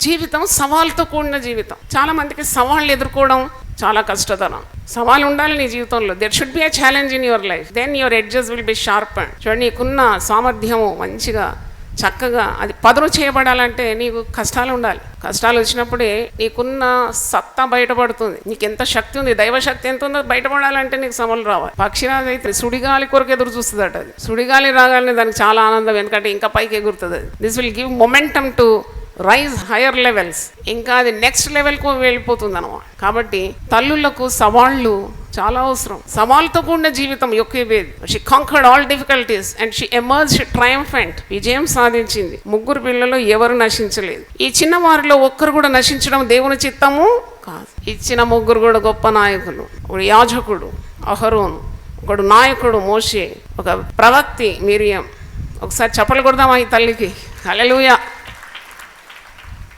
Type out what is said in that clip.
జీవితం సవాల్తో కూడిన జీవితం. చాలా మందికి సవాళ్ళు ఎదుర్కోవడం చాలా కష్టతరం. సవాల్ ఉండాలి నీ జీవితంలో. There should be a challenge in your life, then your edges will be sharp. చూడండి, నీకున్న సామర్థ్యము మంచిగా చక్కగా అది పదును చేయబడాలంటే నీకు కష్టాలు ఉండాలి. కష్టాలు వచ్చినప్పుడే నీకున్న సత్తా బయటపడుతుంది. నీకు ఎంత శక్తి ఉంది, దైవశక్తి ఎంత ఉందో బయటపడాలంటే నీకు సమలు రావాలి. పక్షిరాజు అయితే సుడిగాలి కొరకు ఎదురు చూస్తుందట. అది సుడిగాలి రాగానే దానికి చాలా ఆనందం, ఎందుకంటే ఇంకా పైకి ఎగురుతుంది. అది this will give momentum to rise higher levels. ఇంకా అది నెక్స్ట్ లెవెల్కు వెళ్ళిపోతుంది అన్నమాట. కాబట్టి తల్లులకు సవాళ్ళు చాలా అవసరం. సవాల్తో కూడిన జీవితం యొక్కేబేది. She conquered all difficulties and she emerged triumphant. విజయం సాధించింది. 3 పిల్లలు ఎవరు నశించలేదు. ఈ చిన్నవారిలో ఒక్కరు కూడా నశించడం దేవుని చిత్తము కాదు. ఇచ్చిన 3 కూడా గొప్ప నాయకులు. ఒక యాజకుడు అహరోను, ఒకడు నాయకుడు మోషే, ఒక ప్రవక్తి మిరియం. ఒకసారి చప్పలు కొడదామా ఈ తల్లికి? హల్లెలూయా.